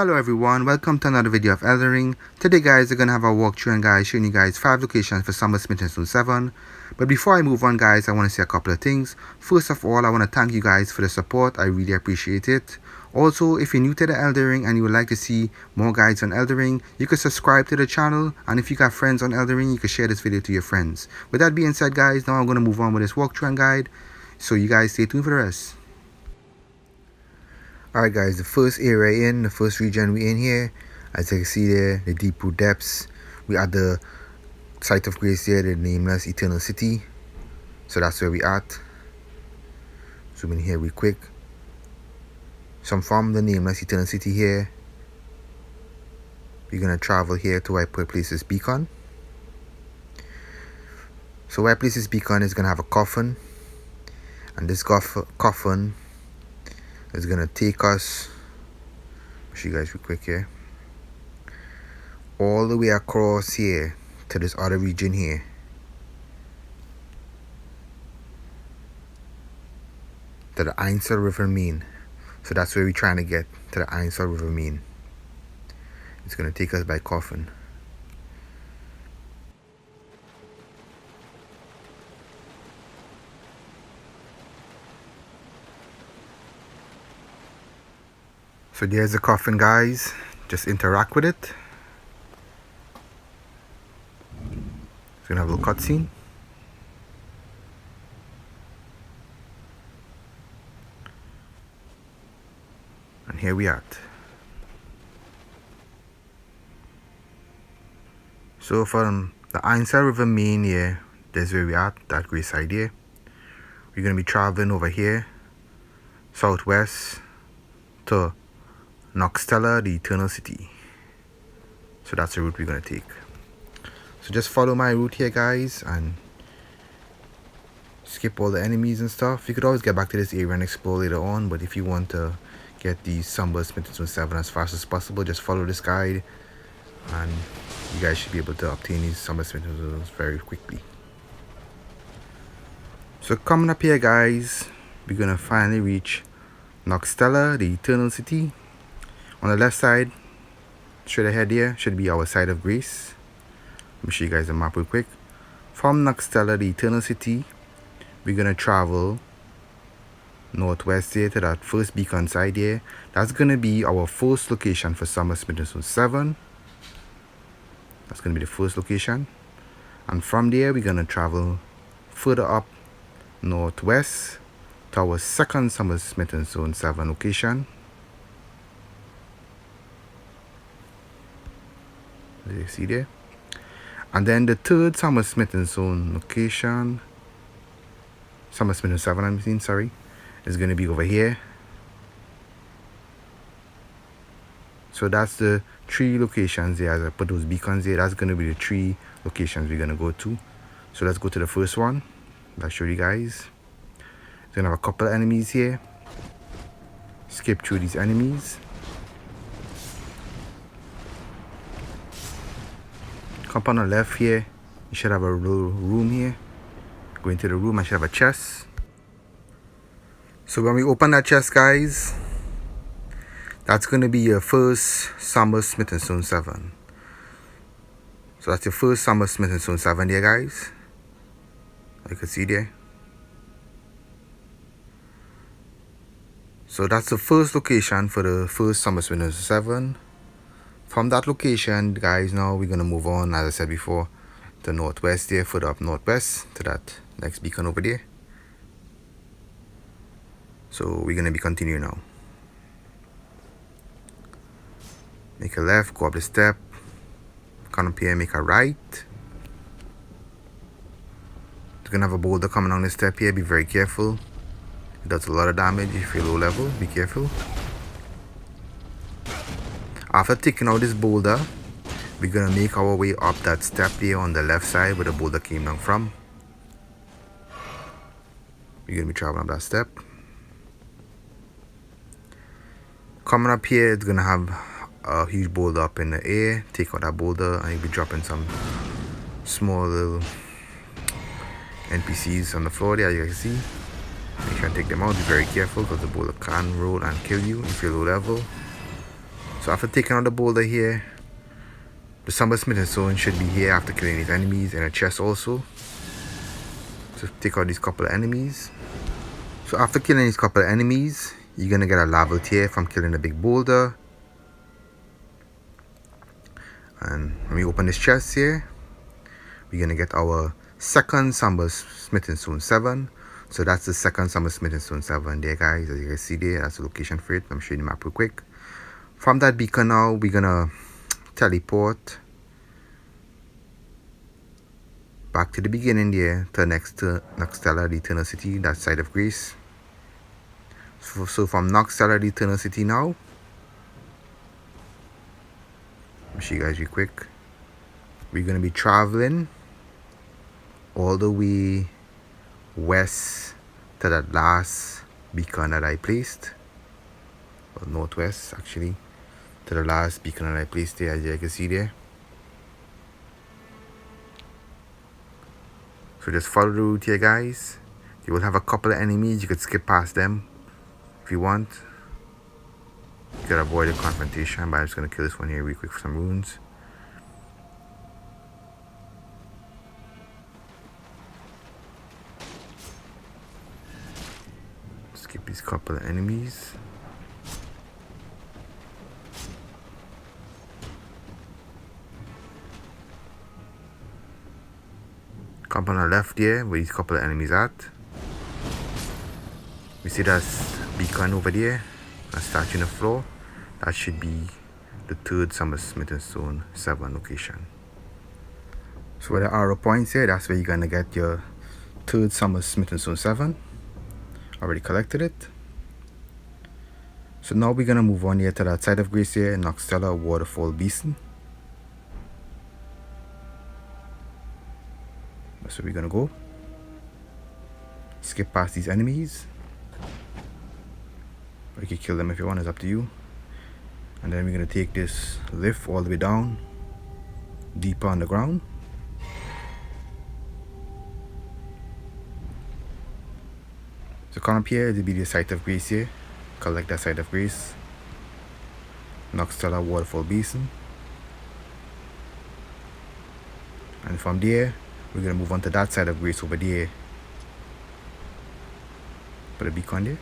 Hello everyone, welcome to another video of Elden Ring. Today guys, we're gonna have a walkthrough and guys showing you guys 5 locations for Somber Smith Zone 7. But before I move on guys, I want to say a couple of things. First of all, I want to thank you guys for the support, I really appreciate it. Also, if you're new to the Elden Ring and you would like to see more guides on Elden Ring, you can subscribe to the channel, and if you got friends on Elden Ring, you can share this video to your friends. With that being said guys, now I'm gonna move on with this walkthrough and guide, so you guys stay tuned for the rest. Alright guys, the first area the first region we in here, as you can see there, the deep root depths. We at the site of grace there, the nameless eternal city. So that's where we at. Zoom in here real quick. So I'm from the nameless eternal city here. We're gonna travel here to where I put places beacon. So where places beacon is gonna have a coffin, and this coffin is gonna take us, I'll show you guys real quick here, all the way across here to this other region here. To the Ainsel River mean. So that's where we're trying to get, to the Ainsel River mean. It's gonna take us by coffin. So there's the coffin guys, just interact with it. It's gonna have a little cutscene. And here we are. So from the Ainsel River main here, there's where we are, that gray side here. We're gonna be traveling over here, southwest to Nokstella, the Eternal City. So that's the route we're gonna take. So just follow my route here guys and skip all the enemies and stuff. You could always get back to this area and explore later on, but if you want to get the Somber Smith Zone 7 as fast as possible, just follow this guide and you guys should be able to obtain these Somber Smith Zones very quickly. So coming up here guys, we're gonna finally reach Nokstella, the Eternal City. On the left side, straight ahead here, should be our side of grace. Let me show you guys the map real quick. From Nokstella, the Eternal City, we're gonna travel northwest here to that first beacon side here. That's gonna be our first location for Somber Smith Zone 7. That's gonna be the first location. And from there, we're gonna travel further up northwest to our second Somber Smith Zone 7 location. As you see there. And then the third Somber Smith Zone location, Somber Smith Zone 7 is going to be over here. So that's the 3 locations there. As I put those beacons there, that's going to be the 3 locations we're going to go to. So let's go to the first one. I'll show you guys. It's going to have a couple of enemies here. Skip through these enemies. Come on the left here, you should have a little room here. Go into the room, I should have a chest. So when we open that chest guys, that's going to be your first Somber Smith Zone 7. So that's your first Somber Smith Zone 7 there guys. You can see there. So that's the first location for the first Somber Smith Zone 7. From that location guys, now we're going to move on, as I said before, to northwest there, further up northwest to that next beacon over there. So we're going to be continuing now. Make a left, go up the step, come up here, make a right. You're going to have a boulder coming down the step here, be very careful. It does a lot of damage if you're low level, be careful. After taking out this boulder, we're gonna make our way up that step there on the left side where the boulder came down from. We're gonna be traveling up that step. Coming up here, it's gonna have a huge boulder up in the air. Take out that boulder and you'll be dropping some small little NPCs on the floor there, as you can see. Make sure and take them out, be very careful because the boulder can roll and kill you if you're low level. So after taking out the boulder here, the somber smithing stone should be here after killing these enemies, and a chest also. So take out these couple of enemies. So after killing these couple of enemies, you're gonna get a lava tier from killing the big boulder. And when we open this chest here, we're gonna get our second somber smithing stone 7. So that's the second somber smithing stone 7 there, guys. As you can see there, that's the location for it. Let me show you the map real quick. From that beacon now, we're gonna teleport back to the beginning there, to next to Nokstella, the Eternal City, that side of Greece. So from Nokstella, the Eternal City now, let me show you guys real quick. We're gonna be traveling all the way west to that last beacon that I placed. Well, northwest actually, to the last beacon that I placed there, as you can see there. So just follow the route here, guys. You will have a couple of enemies, you could skip past them if you want. You could avoid a confrontation, but I'm just gonna kill this one here real quick for some runes. Skip these couple of enemies. Come on the left here where these couple of enemies at. We see that beacon over there, a statue on the floor. That should be the third somber smithing stone 7 location. So where the arrow points here, that's where you're gonna get your third somber smithing stone 7. Already collected it. So now we're gonna move on here to that side of Greece here, Nokstella Waterfall Basin. That's where we're gonna go. Skip past these enemies. Or you can kill them if you want, it's up to you. And then we're gonna take this lift all the way down, deeper underground. So come up here, it'll be the site of Greece here. Collect that site of Greece. Nokstella Waterfall Basin. And from there, we're gonna move on to that side of Greece over there. Put a beacon there.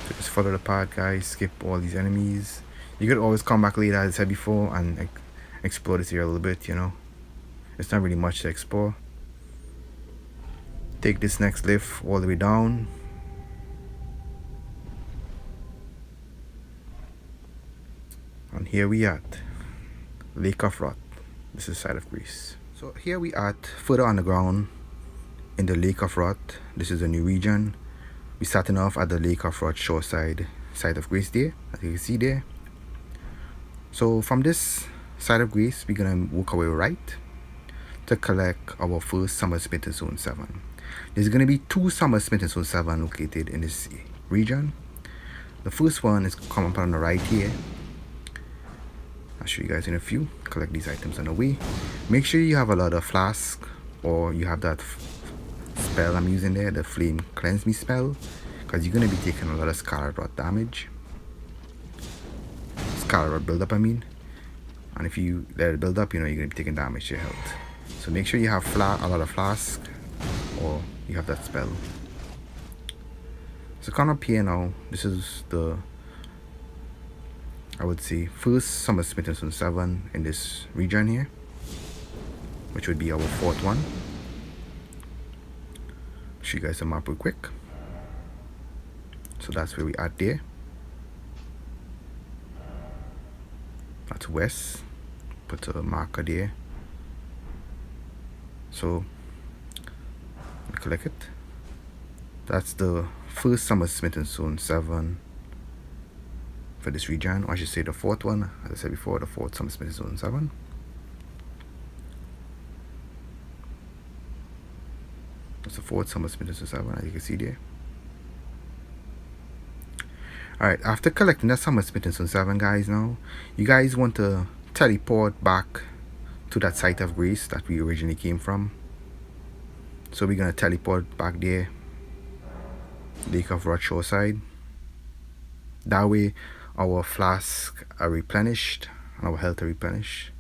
So just follow the path, guys. Skip all these enemies. You could always come back later, as I said before, and explore this area a little bit, you know. It's not really much to explore. Take this next lift all the way down. And here we at Lake of Rot. This is side of Greece. So here we at further underground in the Lake of Rot. This is a new region. We're starting off at the Lake of Rot shore side of Greece there, as you can see there. So from this side of Greece, we're gonna walk our way right to collect our first somber smithing stone 7. There's gonna be 2 somber smithing stone 7 located in this region. The first one is coming up on the right here. I'll show you guys in a few. Collect these items on the way. Make sure you have a lot of flask, or you have that spell I'm using there, the flame cleanse me spell, because you're gonna be taking a lot of scarlet rot damage. Scarlet rot build up, I mean. And if you let it build up, you know you're gonna be taking damage to your health. So make sure you have a lot of flask, or you have that spell. So come up here now. This is the, I would say, first somber smithing stone 7 in this region here, which would be our 4th one. Show you guys the map real quick. So that's where we are there. That's west. Put a marker there. So collect it. That's the first somber smithing stone 7 for this region, or I should say the 4th one, as I said before, the 4th somber smithing stone 7. That's the 4th somber smithing stone 7, as you can see there. Alright, after collecting that somber smithing stone 7, guys, now you guys want to teleport back to that site of Greece that we originally came from. So we're gonna teleport back there. Lake of Rot Shoreside. That way our flasks are replenished and our health are replenished.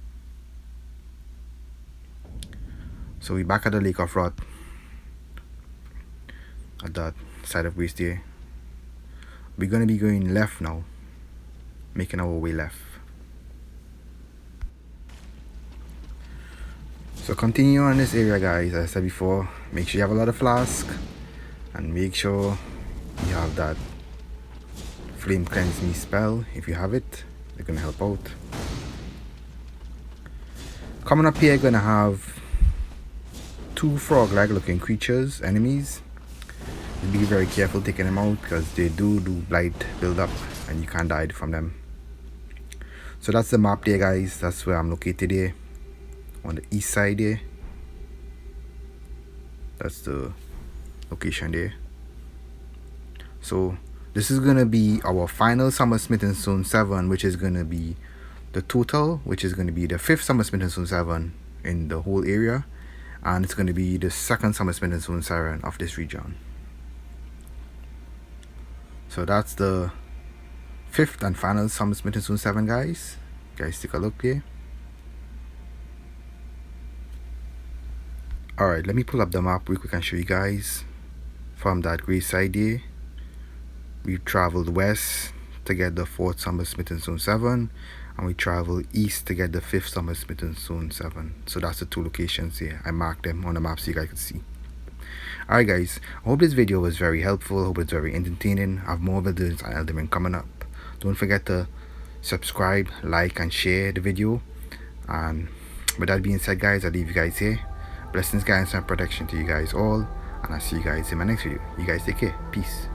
So we back at the Lake of Rot at that side of Grace there. We're gonna be going left now, making our way left. So continue on this area, guys. As I said before, make sure you have a lot of flask and make sure you have that flame cleanse me spell. If you have it, they're gonna help out. Coming up here, gonna have 2 frog-like looking creatures, enemies. Be very careful taking them out because they do blight build up and you can't die from them. So that's the map there, guys. That's where I'm located here, on the east side there. That's the location there. So this is gonna be our final Summer Smitten Stone 7, which is gonna be the total, which is gonna be the 5th Summer Smitten Stone 7 in the whole area, and it's gonna be the 2nd Summer Smitten Stone 7 of this region. So that's the 5th and final Summer Smitten Stone 7, guys. Guys, take a look here. Alright, let me pull up the map real quick and show you guys. From that gray side here, we traveled west to get the 4th Summer Smitten Stone 7, and we traveled east to get the 5th Summer Smitten Stone 7. So that's the 2 locations here. I marked them on the map so you guys can see. Alright guys, I hope this video was very helpful. I hope it's very entertaining. I have more videos on Elden Ring coming up. Don't forget to subscribe, like and share the video. And with that being said, guys, I leave you guys here. Blessings, guidance and protection to you guys all, and I'll see you guys in my next video. You guys take care. Peace.